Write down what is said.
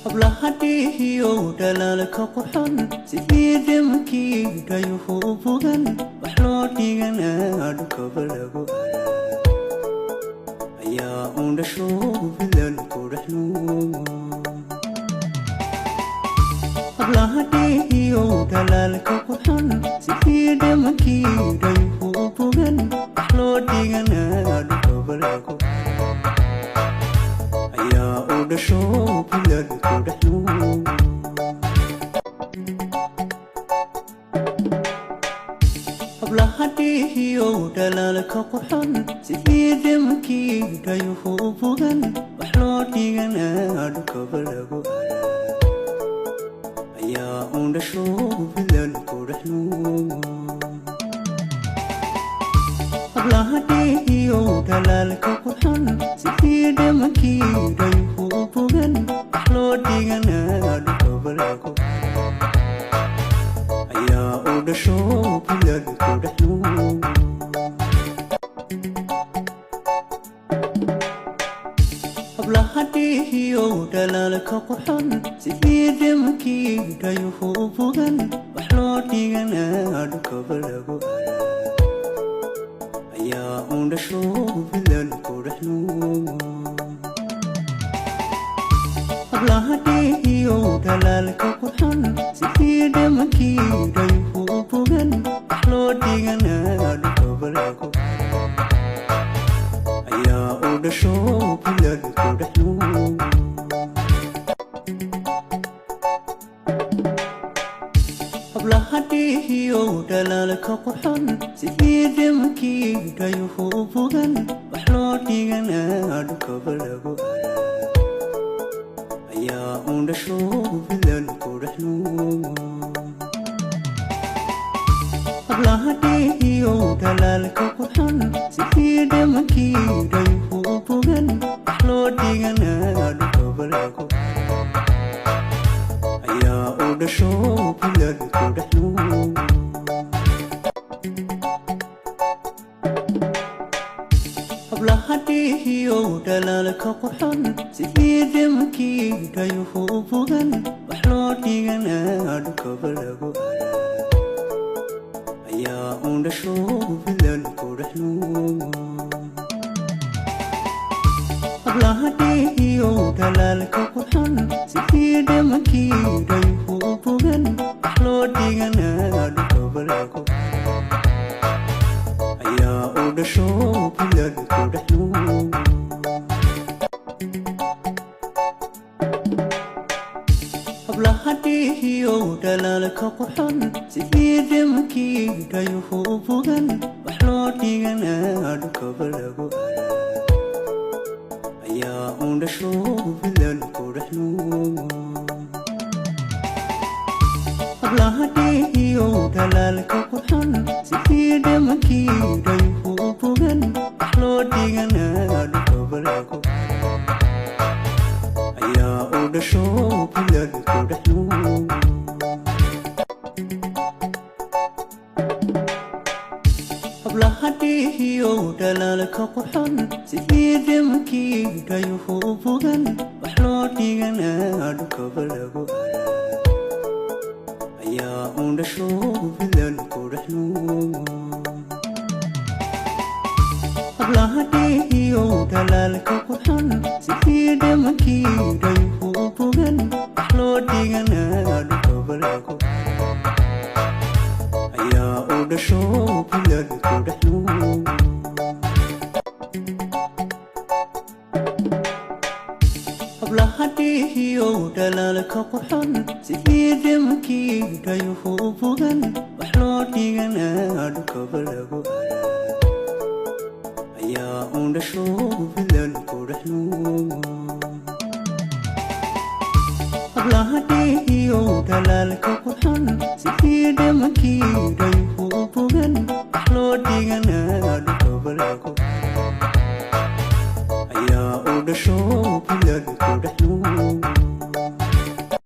habla hadiyo dhalaalka qurxon sidii dimkii dhayuhu u bogan wax loo dhiganaa dhulkaba lagu ayaa uun dhasho bilalku dhexnuumo habla hadiyo dhalaalka qurxon sidii dimkii dhayuhu u bogan wax loo dhiganaa dhulkaba lagu ayaa uu dhasho bilalku dhexnuumo habla hadiyo dhalaalka qurxon sidii dimkii dhayuhu u bogan wax loo dhiganaa dhulkaba lagu ayaa uun dhasho bilalku dhexnuumo habla hadiyo dhalaalka qurxon sidii dimkii dhayuhu u bogan wax loo dhiganaa dhulkaba lagu ayaa uu dhasho bilalku dhexnuumo habla hadiyo dhalaalka qurxon sidii dimkii dhayuhu u bogan wax loo dhiganaa dhulkaba lagu ayaa uun dhasho bilalku dhexnuumo habla hadiyo dhalaalka qurxon sidii dimkii dhayuhu u bogan wax loo dhiganaa dhulkaba lagu ayaa uu dhasho bilalku dhexnuumo habla hadiyo dhalaalka qurxon sidii dimkii dhayuhu u bogan wax loo dhiganaa dhulkaba lagu ayaa uun dhasho bilalku dhexnuumo habla hadiyo dhalaalka qurxon sidii dimkii dhayuhu u bogan wax loo dhiganaa dhulkaba lagu ayaa uu dhasho bilalku dhexnuumo habla hadiyo dhalaalka qurxon sidii dimkii dhayuhu u bogan wax loo dhiganaa dhulkaba lagu ayaa uun dhasho bilalku dhexnuumo habla hadiyo dhalaalka qurxon sidii dimkii dhayuhu u bogan wax loo dhiganaa dhulkaba lagu ayaa uu dhasho bilalku dhexnuumo habla hadiyo dhalaalka qurxon sidii dimkii dhayuhu u bogan wax loo dhiganaa dhulkaba lagu ayaa uun dhasho bilalku dhexnuumo habla hadiyo dhalaalka qurxon sidii dimkii dhayuhu u bogan wax loo dhiganaa dhulkaba lagu ayaa uu dhasho bilalku dhexnuumo habla hadiyo dhalaalka qurxon sidii dimkii dhayuhu u bogan wax loo dhiganaa dhulkaba lagu ayaa uun dhasho bilalku dhexnuumo habla hadiyo dhalaalka qurxon sidii dimkii dhayuhu u bogan wax loo dhiganaa dhulkaba lagu ayaa uu dhasho bilalku dhexnuumo habla hadiyo dhalaalka qurxon sidii dimkii dhayuhu u bogan wax loo dhiganaa dhulkaba lagu ayaa uun dhasho bilalku dhexnuumo habla hadiyo dhalaalka qurxon sidii dimkii dhayuhu